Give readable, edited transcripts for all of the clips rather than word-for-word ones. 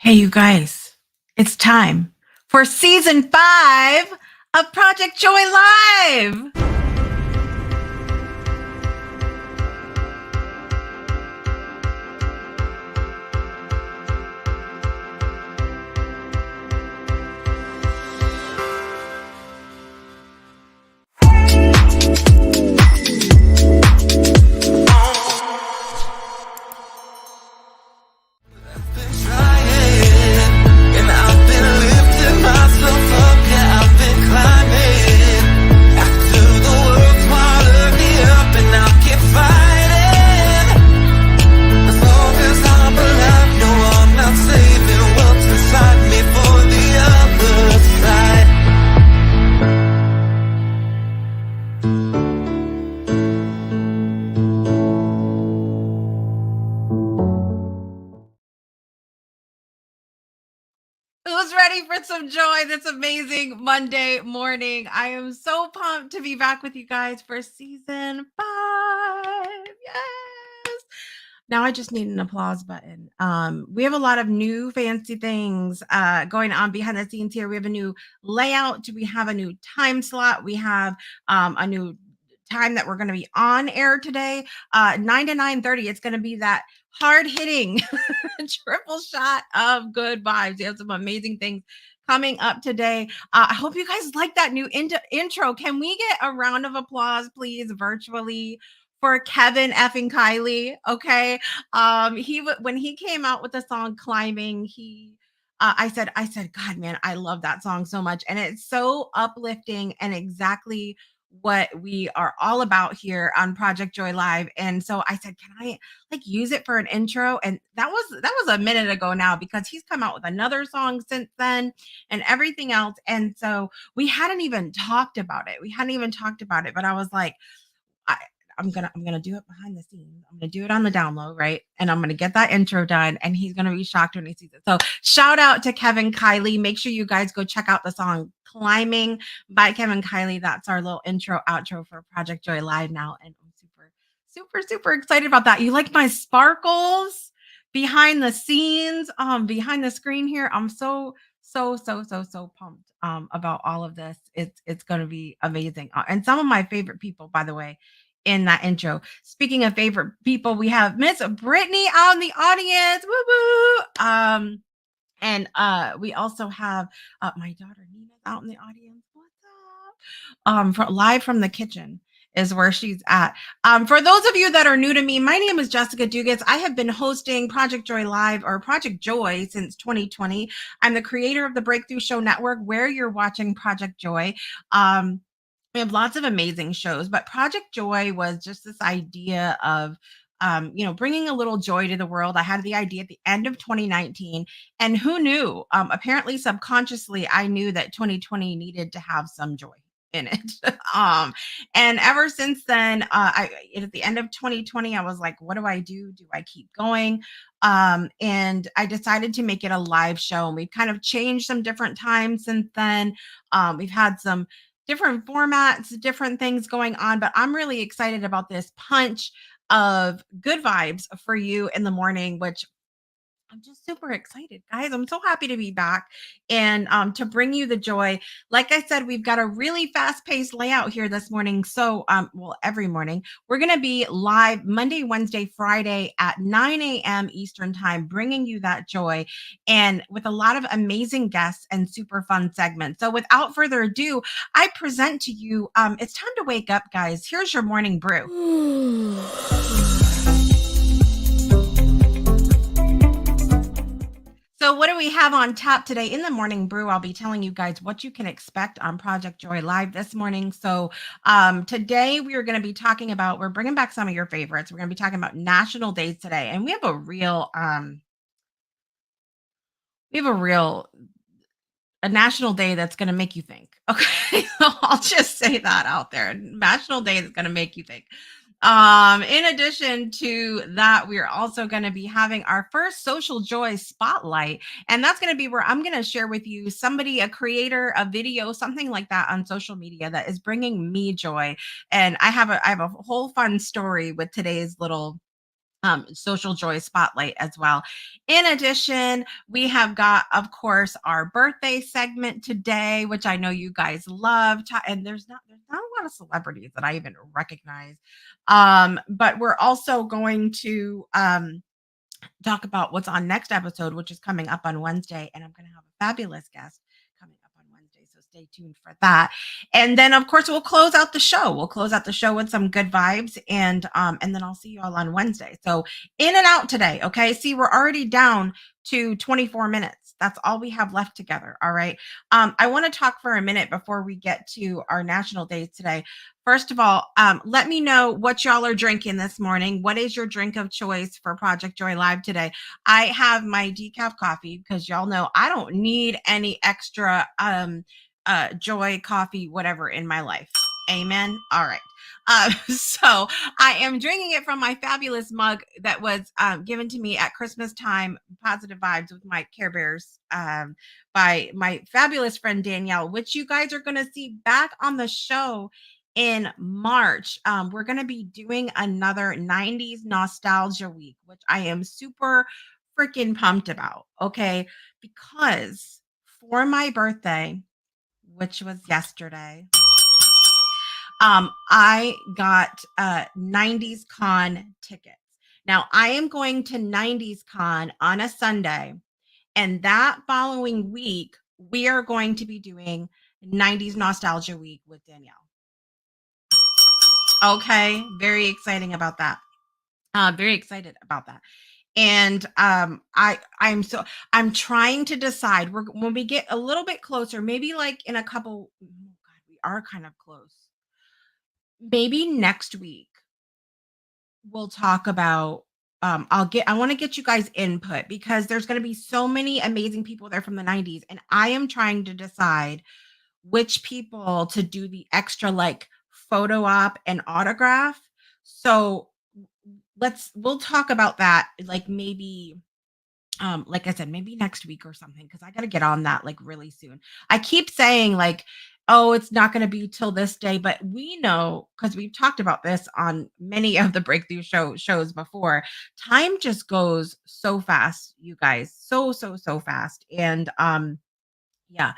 Hey, you guys, it's time for season 5 of Project Joy Live. Who's ready for some joy this amazing Monday morning? I am so pumped to be back with you guys for season 5. Yes. Now I just need an applause button. We have a lot of new fancy things going on behind the scenes here. We have a new layout. We have a new time slot. We have a new time that we're going to be on air today. 9 to 9:30. It's going to be that hard hitting triple shot of good vibes. We have some amazing things coming up today. I hope you guys like that new intro. Can we get a round of applause, please, virtually? For Kevin effing Kylie, okay. When he came out with the song "Climbing," I said, God, man, I love that song so much, and it's so uplifting and exactly what we are all about here on Project Joy Live. And so I said, can I use it for an intro? And that was a minute ago now because he's come out with another song since then and everything else. And so we hadn't even talked about it. We hadn't even talked about it, but I was like, I I'm gonna do it behind the scenes. I'm gonna do it on the download, right? And I'm gonna get that intro done, and he's gonna be shocked when he sees it. So shout out to Kevin Kylie. Make sure you guys go check out the song "Climbing" by Kevin Kylie. That's our little intro outro for Project Joy Live now, and I'm super, super, super excited about that. You like my sparkles behind the scenes, behind the screen here? I'm so pumped about all of this. It's gonna be amazing. And some of my favorite people, by the way, in that intro. Speaking of favorite people, we have Miss Brittany out in the audience. Woo woo. And we also have my daughter Nina's out in the audience. What's up? Live from the kitchen is where she's at. For those of you that are new to me, my name is Jessica Dugas. I have been hosting Project Joy Live or Project Joy since 2020. I'm the creator of the Breakthrough Show Network, where you're watching Project Joy. We have lots of amazing shows, but Project Joy was just this idea of bringing a little joy to the world. I had the idea at the end of 2019, and who knew? Apparently, subconsciously, I knew that 2020 needed to have some joy in it. And ever since then, at the end of 2020, I was like, what do I do? Do I keep going? And I decided to make it a live show, and we've kind of changed some different times since then. We've had some different formats, different things going on, but I'm really excited about this punch of good vibes for you in the morning, which I'm just super excited, guys. I'm so happy to be back and to bring you the joy. Like I said, we've got a really fast-paced layout here this morning. So, every morning we're going to be live Monday, Wednesday, Friday at 9 a.m. Eastern time, bringing you that joy and with a lot of amazing guests and super fun segments. So, without further ado, I present to you. It's time to wake up, guys. Here's your morning brew. So, what do we have on tap today in the morning brew? I'll be telling you guys what you can expect on Project Joy Live this morning. So, today we are going to be talking about, we're bringing back some of your favorites. We're going to be talking about national days today, and we have a national day that's going to make you think. Okay, I'll just say that out there. National day that's going to make you think. In addition to that, we're also going to be having our first social joy spotlight. And that's going to be where I'm going to share with you somebody, a creator, a video, something like that on social media that is bringing me joy. And I have a whole fun story with today's little social joy spotlight as well. In addition, we have got, of course, our birthday segment today, which I know you guys love. And there's not a lot of celebrities that I even recognize. But we're also going to talk about what's on next episode, which is coming up on Wednesday. And I'm going to have a fabulous guest coming up on Wednesday. So stay tuned for that. And then, of course, we'll close out the show. We'll close out the show with some good vibes. And then I'll see you all on Wednesday. So in and out today. Okay. See, we're already down to 24 minutes. That's all we have left together. All right. I want to talk for a minute before we get to our national days today. First of all, let me know what y'all are drinking this morning. What is your drink of choice for Project Joy Live today? I have my decaf coffee because y'all know I don't need any extra joy coffee, whatever in my life. Amen. All right. So I am drinking it from my fabulous mug that was given to me at Christmas time. Positive vibes with my Care Bears by my fabulous friend Danielle, which you guys are going to see back on the show in March. We're going to be doing another 90s nostalgia week, which I am super freaking pumped about. Okay. Because for my birthday, which was yesterday, I got 90s Con tickets. Now I am going to 90s Con on a Sunday, and that following week, we are going to be doing 90s Nostalgia Week with Danielle. Okay, very exciting about that. Very excited about that. And I'm trying to decide. When we get a little bit closer, maybe like in a couple. Oh God, we are kind of close. Maybe next week we'll talk about. I want to get you guys input because there's going to be so many amazing people there from the 90s, and I am trying to decide which people to do the extra like photo op and autograph. So we'll talk about that like maybe like I said, maybe next week or something, because I got to get on that like really soon. I keep saying like, oh, it's not going to be till this day, but we know because we've talked about this on many of the breakthrough shows before. Time just goes so fast, you guys, so fast, and yeah,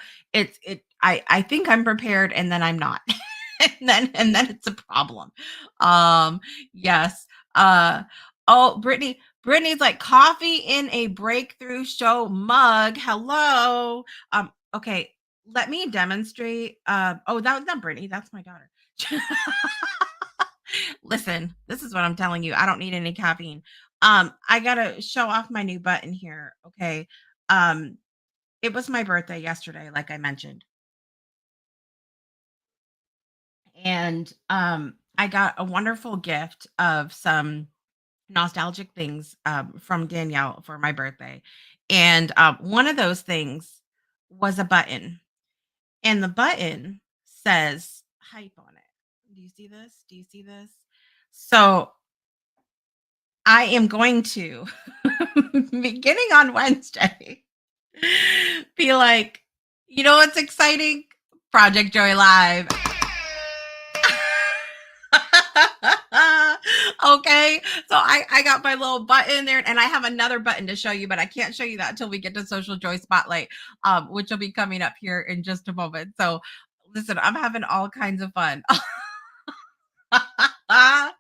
I think I'm prepared, and then I'm not. And then it's a problem. Um, yes. Uh oh, Brittany's like coffee in a breakthrough show mug. Hello. Okay, let me demonstrate. Oh, that was not Brittany, that's my daughter. Listen, this is what I'm telling you. I don't need any caffeine. I gotta show off my new button here. Okay. Um, it was my birthday yesterday, like I mentioned. And I got a wonderful gift of some nostalgic things from Danielle for my birthday. And one of those things was a button, and the button says hype on it. Do you see this? Do you see this? So I am going to, beginning on Wednesday, be like, you know what's exciting? Project Joy Live. Okay, so I got my little button there, and I have another button to show you, but I can't show you that until we get to Social Joy Spotlight, which will be coming up here in just a moment. So listen, I'm having all kinds of fun. I'm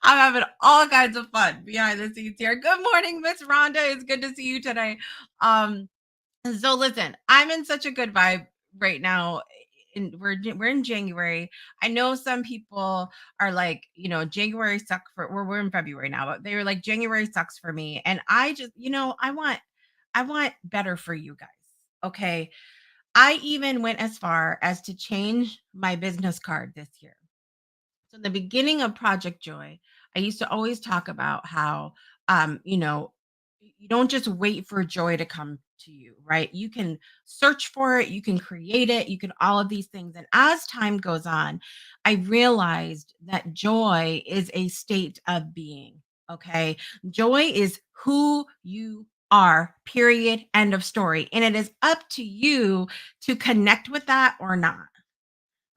having all kinds of fun behind the scenes here. Good morning, Miss Rhonda. It's good to see you today. Um, so listen, I'm in such a good vibe right now. We're in January. I know some people are like, January sucks for we're in February now, but they were like January sucks for me. And I just, I want better for you guys. Okay. I even went as far as to change my business card this year. So in the beginning of Project Joy, I used to always talk about how, you don't just wait for joy to come to you, right? You can search for it, you can create it, you can all of these things. And as time goes on, I realized that joy is a state of being. Okay. Joy is who you are, period. End of story. And it is up to you to connect with that or not.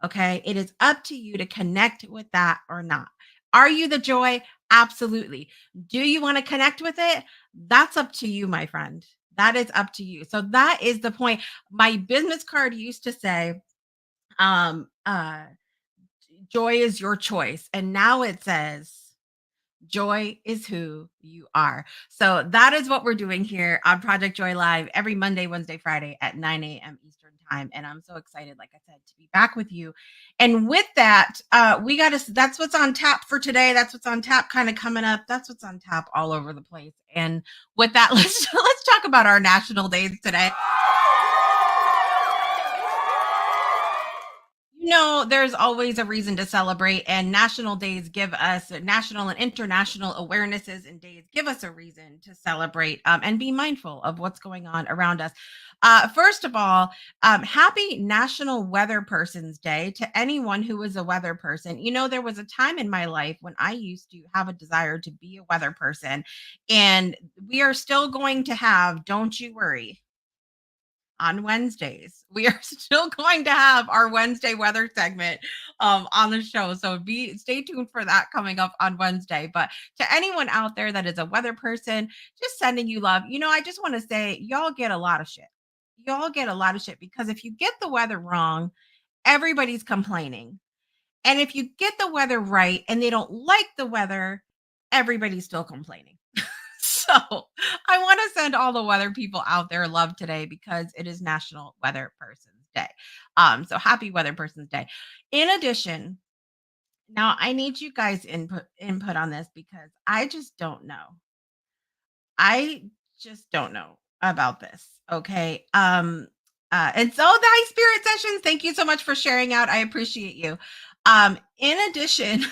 Okay. It is up to you to connect with that or not. Are you the joy? Absolutely. Do you want to connect with it? That's up to you, my friend. That is up to you. So that is the point. My business card used to say, um, uh, joy is your choice. And now it says, joy is who you are. So that is what we're doing here on Project Joy Live every Monday, Wednesday, Friday at 9 a.m. Eastern Time. And I'm so excited, like I said, to be back with you. And with that, we got to, that's what's on tap for today. That's what's on tap kind of coming up. That's what's on tap all over the place. And with that, let's talk about our national days today. There's always a reason to celebrate, and national days give us national and international awarenesses and days give us a reason to celebrate and be mindful of what's going on around us. First of all, happy National Weather Person's Day to anyone who is a weather person. There was a time in my life when I used to have a desire to be a weather person, and we are still going to have, don't you worry, on Wednesdays. We are still going to have our Wednesday weather segment on the show. So stay tuned for that coming up on Wednesday. But to anyone out there that is a weather person, just sending you love. I just want to say y'all get a lot of shit. Y'all get a lot of shit because if you get the weather wrong, everybody's complaining. And if you get the weather right and they don't like the weather, everybody's still complaining. So I want to send all the weather people out there love today because it is National Weather Person's Day. So happy Weather Person's Day. In addition, now I need you guys input on this because I just don't know. I just don't know about this. Okay. And so the High Spirit Sessions, thank you so much for sharing out. I appreciate you. In addition,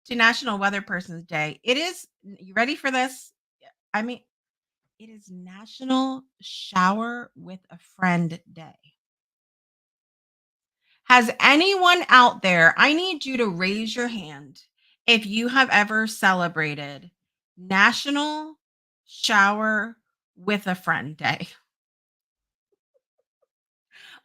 to National Weather Person's Day. You ready for this? I mean, it is National Shower with a Friend Day. Has anyone out there, I need you to raise your hand if you have ever celebrated National Shower with a Friend Day.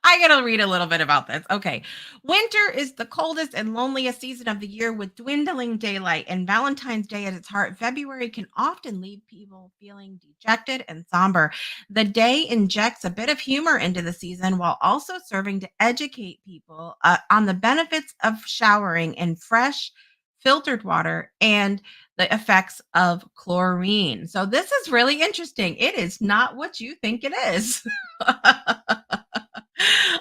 I got to read a little bit about this. Okay. Winter is the coldest and loneliest season of the year with dwindling daylight and Valentine's Day at its heart. February can often leave people feeling dejected and somber. The day injects a bit of humor into the season while also serving to educate people on the benefits of showering in fresh, filtered water and the effects of chlorine. So this is really interesting. It is not what you think it is.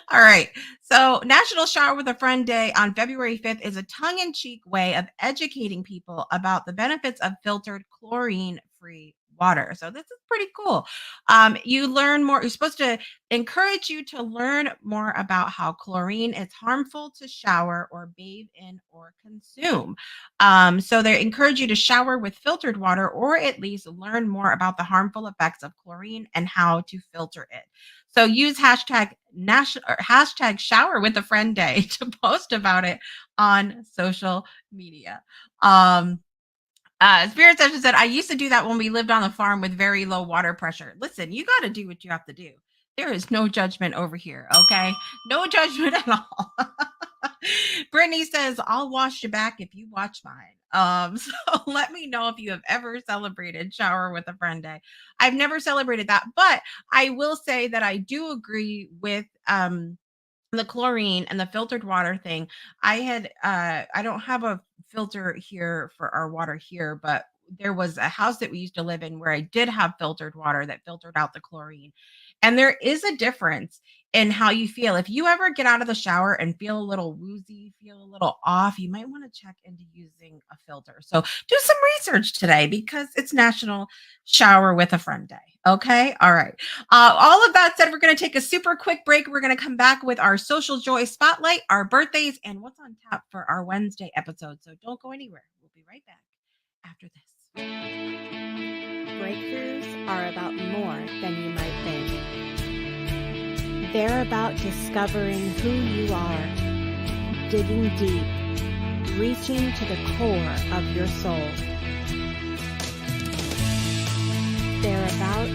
All right. So, National Shower with a Friend Day on February 5th is a tongue in cheek way of educating people about the benefits of filtered chlorine free water. So, this is pretty cool. You learn more. You're supposed to encourage you to learn more about how chlorine is harmful to shower or bathe in or consume. So, they encourage you to shower with filtered water or at least learn more about the harmful effects of chlorine and how to filter it. So use hashtag shower with a friend day to post about it on social media. Spirit Session said, I used to do that when we lived on the farm with very low water pressure. Listen, you got to do what you have to do. There is no judgment over here. Okay. No judgment at all. Brittany says, I'll wash your back if you watch mine. So let me know if you have ever celebrated Shower with a Friend Day. I've never celebrated that, but I will say that I do agree with the chlorine and the filtered water thing. I don't have a filter here for our water here, but there was a house that we used to live in where I did have filtered water that filtered out the chlorine. And there is a difference in how you feel. If you ever get out of the shower and feel a little woozy, feel a little off, you might want to check into using a filter. So do some research today because it's National Shower with a Friend Day. Okay. All right. All of that said, we're going to take a super quick break. We're going to come back with our social joy spotlight, our birthdays, and what's on tap for our Wednesday episode. So don't go anywhere. We'll be right back after this. Breakthroughs are about more than you might think. They're about discovering who you are, digging deep, reaching to the core of your soul. They're about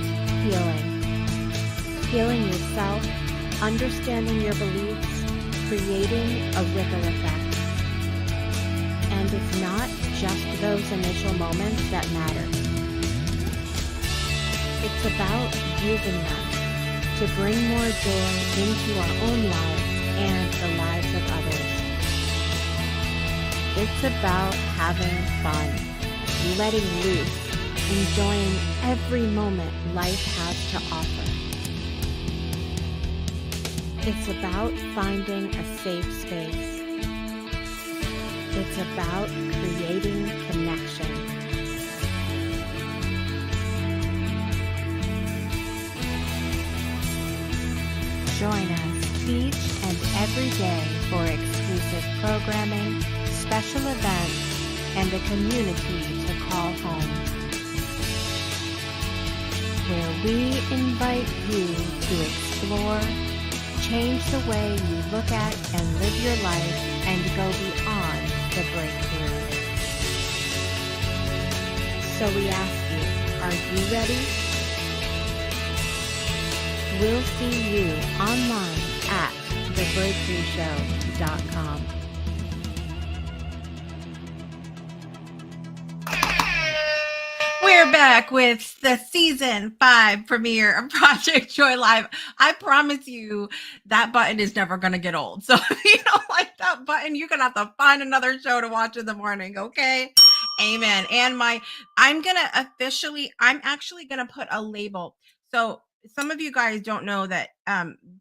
healing yourself, understanding your beliefs, creating a ripple effect. And it's not just those initial moments that matter. It's about using them to bring more joy into our own lives and the lives of others. It's about having fun, letting loose, enjoying every moment life has to offer. It's about finding a safe space. It's about creating connection. Join us each and every day for exclusive programming, special events, and a community to call home, where we invite you to explore, change the way you look at and live your life, and go beyond the breakthrough. So we ask you, are you ready? We'll see you online at thebreakthroughshow.com. We're back with the season 5 premiere of Project Joy Live. I promise you that button is never going to get old. So if you don't like that button, you're going to have to find another show to watch in the morning. Okay. Amen. And I'm actually going to put a label. So some of you guys don't know that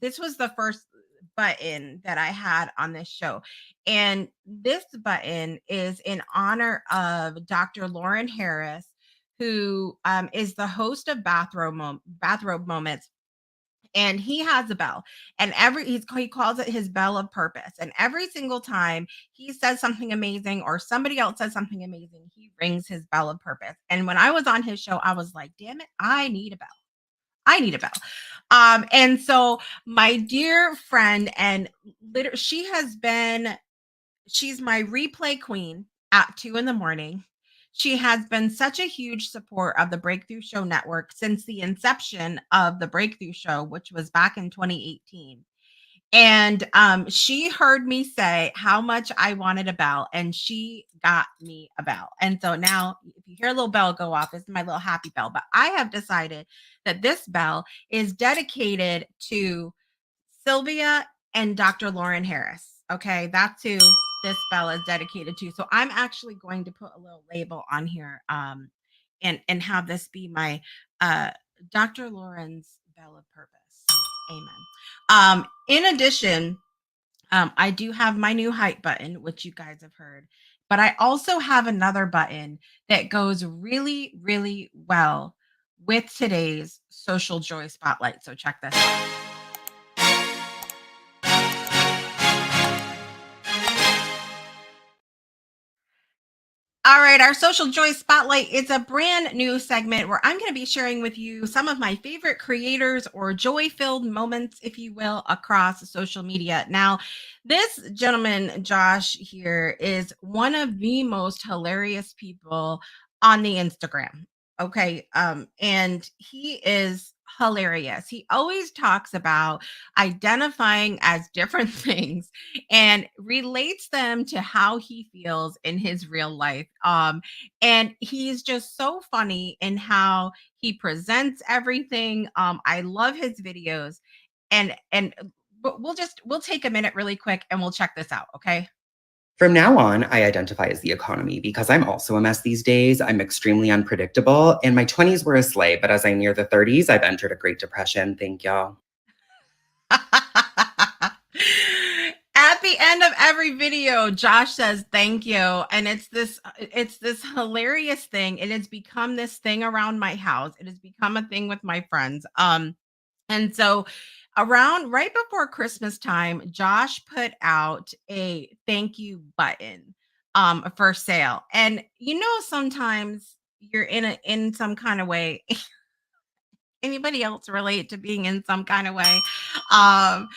this was the first button that I had on this show. And this button is in honor of Dr. Lauren Harris, who is the host of Bathrobe Moments. And he has a bell, and he calls it his bell of purpose. And every single time he says something amazing or somebody else says something amazing, he rings his bell of purpose. And when I was on his show, I was like, damn it, I need a bell. I need a bell. And so my dear friend, and she's my replay queen at 2 a.m. She has been such a huge support of the Breakthrough Show Network since the inception of the Breakthrough Show, which was back in 2018. And she heard me say how much I wanted a bell, and she got me a bell. And so now, if you hear a little bell go off, this is my little happy bell. But I have decided that this bell is dedicated to Sylvia and Dr. Lauren Harris. Okay, that's who this bell is dedicated to. So I'm actually going to put a little label on here, and have this be my Dr. Lauren's bell of purpose. Amen. In addition, I do have my new hype button, which you guys have heard, but I also have another button that goes really, really well with today's social joy spotlight. So check this out. All right, our Social Joy Spotlight is a brand new segment where I'm going to be sharing with you some of my favorite creators or joy-filled moments, if you will, across social media. Now, this gentleman, Josh, here is one of the most hilarious people on the Instagram. Okay. And he is hilarious. He always talks about identifying as different things and relates them to how he feels in his real life. And he's just so funny in how he presents everything. I love his videos, but we'll take a minute really quick and we'll check this out. Okay. From now on, I identify as the economy because I'm also a mess these days. I'm extremely unpredictable, and my 20s were a sleigh, but as I near the 30s, I've entered a Great Depression. Thank y'all. At the end of every video, Josh says thank you, and it's this hilarious thing. It has become this thing around my house. It has become a thing with my friends. And so around right before Christmas time, Josh put out a thank you button for sale. And sometimes you're in some kind of way. Anybody else relate to being in some kind of way? Some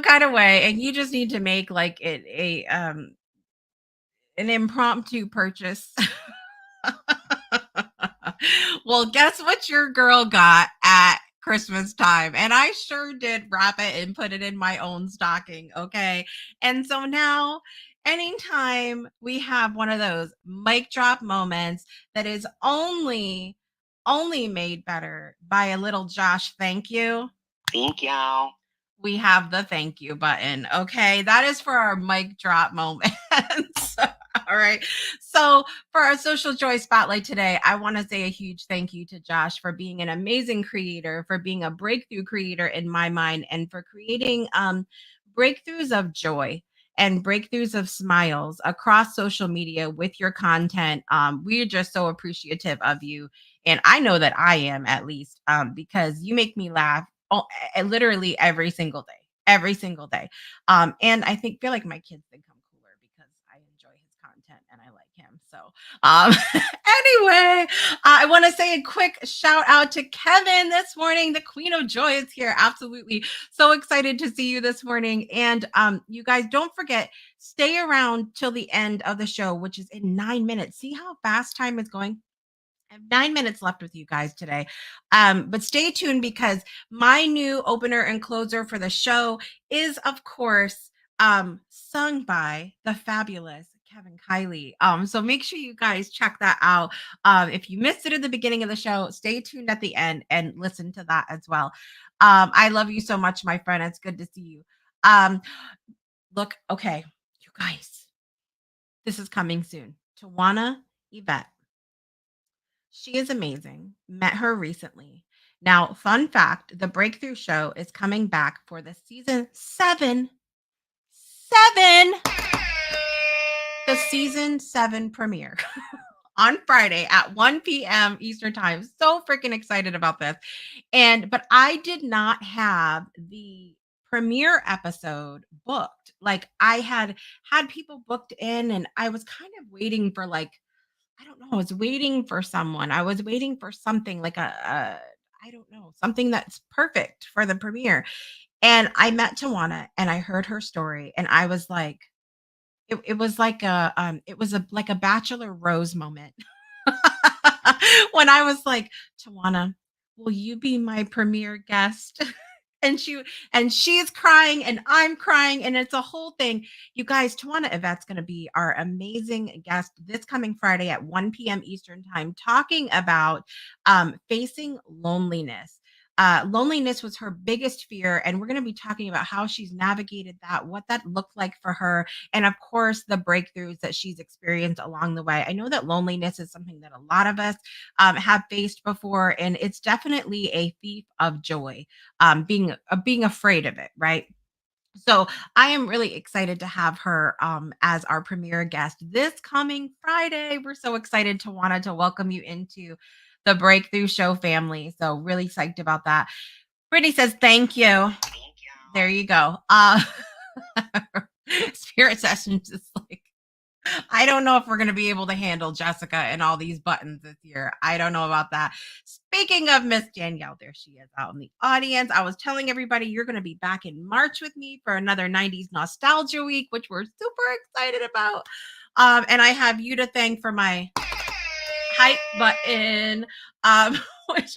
kind of way, and you just need to make like an impromptu purchase. Well, guess what your girl got at Christmas time? And I sure did wrap it and put it in my own stocking. Okay. And so now anytime we have one of those mic drop moments that is only made better by a little Josh thank you. Thank you. We have the thank you button. Okay. That is for our mic drop moments. All right. So, for our social joy spotlight today, I want to say a huge thank you to Josh for being an amazing creator, for being a breakthrough creator in my mind, and for creating breakthroughs of joy and breakthroughs of smiles across social media with your content. We're just so appreciative of you. And I know that I am, at least, because you make me laugh literally every single day, every single day. And I feel like my kids think I'm cooler because I enjoy his content and I like him. So, anyway, I want to say a quick shout out to Kevin this morning. The Queen of Joy is here. Absolutely. So excited to see you this morning. And you guys, don't forget, stay around till the end of the show, which is in 9 minutes. See how fast time is going? I have 9 minutes left with you guys today. But stay tuned because my new opener and closer for the show is, of course, sung by the fabulous Kevin Kiley. So make sure you guys check that out. If you missed it at the beginning of the show, stay tuned at the end and listen to that as well. I love you so much, my friend. It's good to see you. Look, okay, you guys, this is coming soon. Tawana Yvette. She is amazing. Met her recently. Now, fun fact, the Breakthrough Show is coming back for the season 7. The season 7 premiere on Friday at 1 p.m. Eastern Time. So freaking excited about this. But I did not have the premiere episode booked. Like, I had people booked in, and I was kind of waiting for, like, I don't know. I was waiting for someone. I was waiting for something like I don't know, something that's perfect for the premiere. And I met Tawana and I heard her story and I was like, it was like like a Bachelor Rose moment. When I was like, Tawana, will you be my premiere guest? and she and she's crying and I'm crying and it's a whole thing. You guys, Tawana Yvette's going to be our amazing guest this coming Friday at 1 p.m. Eastern Time, talking about facing loneliness. Loneliness was her biggest fear, and we're going to be talking about how she's navigated that, what that looked like for her, and of course, the breakthroughs that she's experienced along the way. I know that loneliness is something that a lot of us have faced before, and it's definitely a thief of joy. Being afraid of it, right? So I am really excited to have her as our premiere guest this coming Friday. We're so excited to wanted to welcome you into the Breakthrough Show family. So really psyched about that. Brittany says, thank you. Thank you. There you go. Spirit Sessions is like, I don't know if we're going to be able to handle Jessica and all these buttons this year. I don't know about that. Speaking of Miss Danielle, there she is out in the audience. I was telling everybody you're going to be back in March with me for another 90s Nostalgia Week, which we're super excited about. And I have you to thank for my hype button, which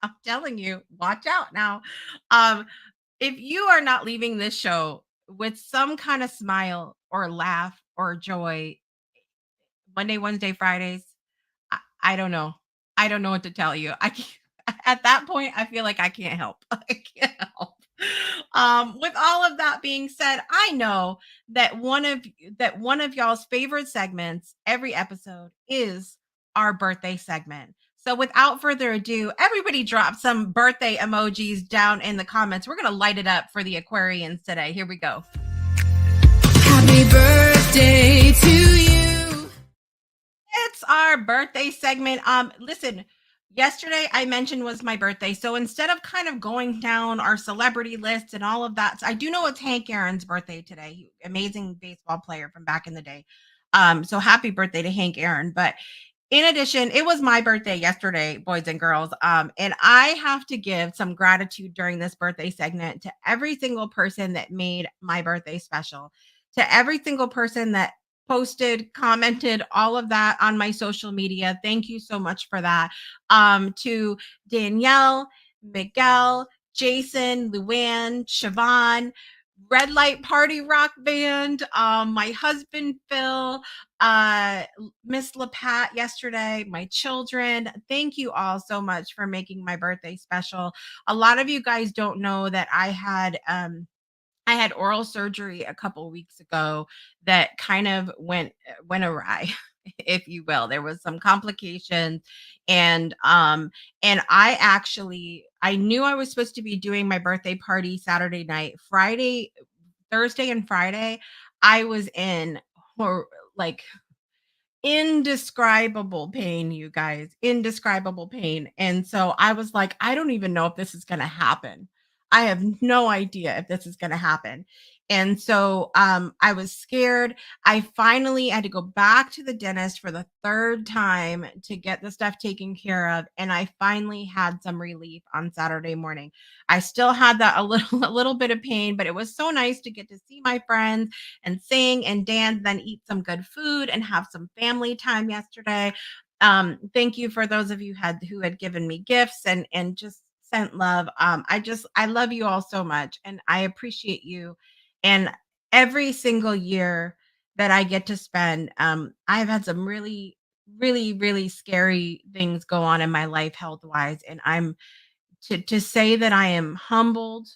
I'm telling you, watch out now. If you are not leaving this show with some kind of smile or laugh or joy Monday, Wednesday, Fridays, I don't know. I don't know what to tell you. I can't, at that point, I feel like I can't help. I can't help. With all of that being said, I know that one of y'all's favorite segments every episode is our birthday segment. So without further ado, everybody drop some birthday emojis down in the comments. We're going to light it up for the Aquarians today. Here we go. Happy birthday to you. It's our birthday segment. Listen, yesterday I mentioned was my birthday. So instead of kind of going down our celebrity list and all of that, I do know it's Hank Aaron's birthday today. Amazing baseball player from back in the day. So happy birthday to Hank Aaron. But in addition, it was my birthday yesterday, boys and girls. And I have to give some gratitude during this birthday segment to every single person that made my birthday special, to every single person that posted, commented, all of that on my social media. Thank you so much for that. To Danielle, Miguel, Jason, Luann, Siobhan, Red Light Party Rock Band, my husband Phil, Miss LaPat yesterday, my children. Thank you all so much for making my birthday special. A lot of you guys don't know that I had oral surgery a couple weeks ago that kind of went awry, if you will. There was some complications, and I knew I was supposed to be doing my birthday party Saturday night. Friday, Thursday and Friday, I was in like indescribable pain, you guys, indescribable pain. And so I was like, I don't even know if this is going to happen. I have no idea if this is going to happen. And so I was scared. I finally had to go back to the dentist for the third time to get the stuff taken care of. And I finally had some relief on Saturday morning. I still had that a little bit of pain, but it was so nice to get to see my friends and sing and dance, then eat some good food and have some family time yesterday. Thank you for those of you who had given me gifts and just sent love. I love you all so much, and I appreciate you. And every single year that I get to spend, I've had some really, really, really scary things go on in my life health wise, and I'm to say that I am humbled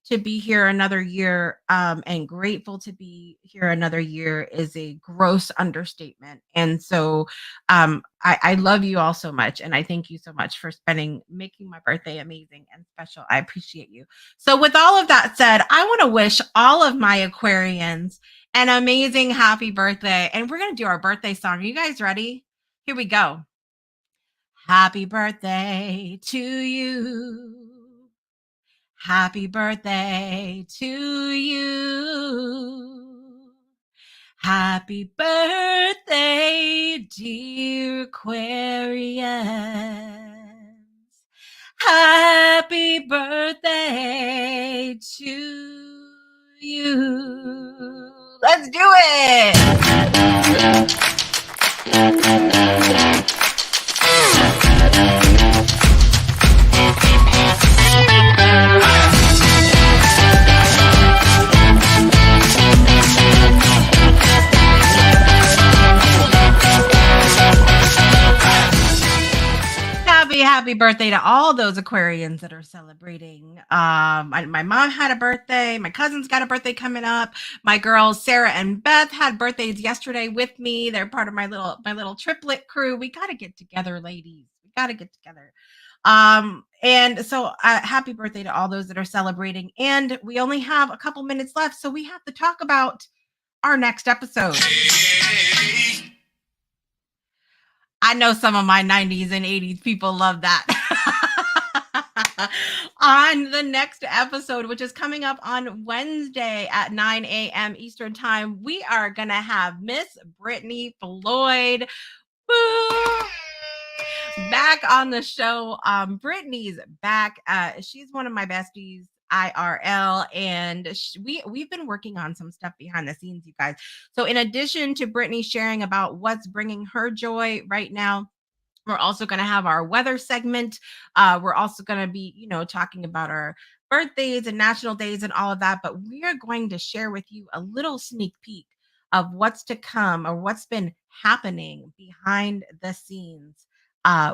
to be here another year, and grateful to be here another year is a gross understatement. And so I love you all so much. And I thank you so much for making my birthday amazing and special. I appreciate you. So with all of that said, I want to wish all of my Aquarians an amazing happy birthday. And we're going to do our birthday song. Are you guys ready? Here we go. Happy birthday to you. Happy birthday to you. Happy birthday, dear Aquarius. Happy birthday to you. Let's do it. Happy birthday to all those Aquarians that are celebrating. My mom had a birthday. My cousin's got a birthday coming up. My girls Sarah and Beth had birthdays yesterday with me. They're part of my little triplet crew. We got to get together, ladies. We got to get together. And so happy birthday to all those that are celebrating. And we only have a couple minutes left, so we have to talk about our next episode. I know some of my 90s and 80s people love that. On the next episode, which is coming up on Wednesday at 9 a.m. Eastern Time, we are going to have Miss Brittany Floyd. Woo! Back on the show. Brittany's back. She's one of my besties, IRL, and we've been working on some stuff behind the scenes, you guys. So in addition to Brittany sharing about what's bringing her joy right now, we're also going to have our weather segment. We're also going to be, talking about our birthdays and national days and all of that. But we are going to share with you a little sneak peek of what's to come or what's been happening behind the scenes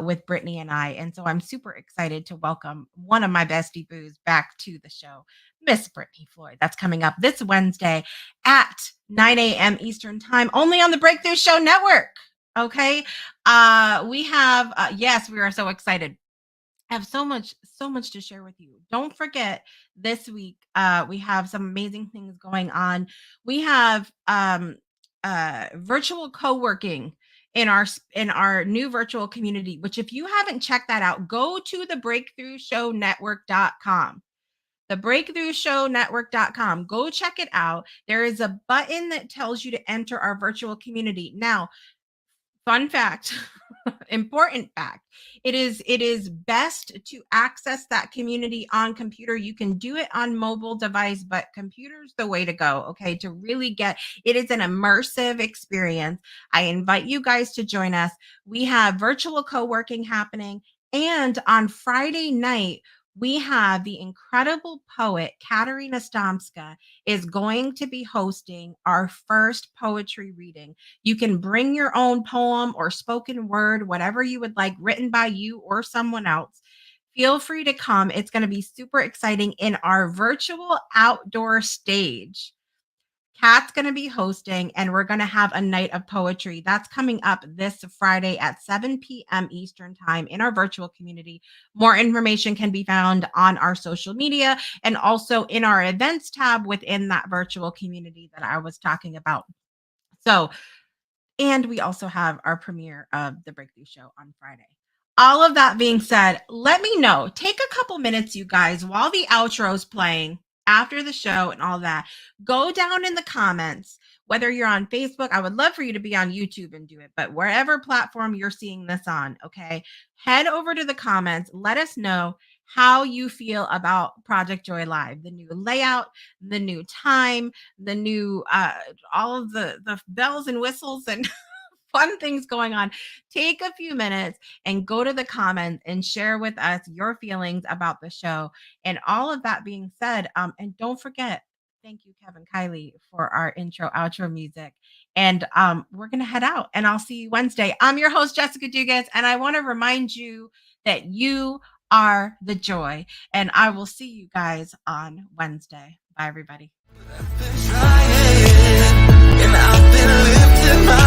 with Brittany and I. And so I'm super excited to welcome one of my bestie boos back to the show, Miss Brittany Floyd. That's coming up this Wednesday at 9 a.m. Eastern Time, only on the Breakthrough Show Network. Okay. We have, yes, we are so excited. I have so much to share with you. Don't forget this week, we have some amazing things going on. We have virtual co-working in our new virtual community, which if you haven't checked that out, go to the breakthroughshownetwork.com. thebreakthroughshownetwork.com. Go check it out. There is a button that tells you to enter our virtual community. Now, fun fact, important fact, it is best to access that community on computer. You can do it on mobile device, but computer's the way to go, okay? To really it is an immersive experience. I invite you guys to join us. We have virtual co-working happening, and on Friday night, we have the incredible poet Katerina Stomska is going to be hosting our first poetry reading. You can bring your own poem or spoken word, whatever you would like, written by you or someone else. Feel free to come. It's going to be super exciting in our virtual outdoor stage. Kat's going to be hosting, and we're going to have a night of poetry. That's coming up this Friday at 7 p.m. Eastern Time in our virtual community. More information can be found on our social media and also in our events tab within that virtual community that I was talking about. So, and we also have our premiere of the Breakthrough Show on Friday. All of that being said, let me know. Take a couple minutes, you guys, while the outro is playing after the show and all that. Go down in the comments, whether you're on Facebook. I would love for you to be on YouTube and do it, but wherever platform you're seeing this on, okay, head over to the comments. Let us know how you feel about Project Joy Live, the new layout, the new time, the new all of the bells and whistles and fun things going on. Take a few minutes and go to the comments and share with us your feelings about the show. And all of that being said, and don't forget, thank you, Kevin Kiley, for our intro outro music. And we're gonna head out, and I'll see you Wednesday. I'm your host, Jessica Dugas, and I want to remind you that you are the joy. And I will see you guys on Wednesday. Bye, everybody. I've been trying, and I've been lifting my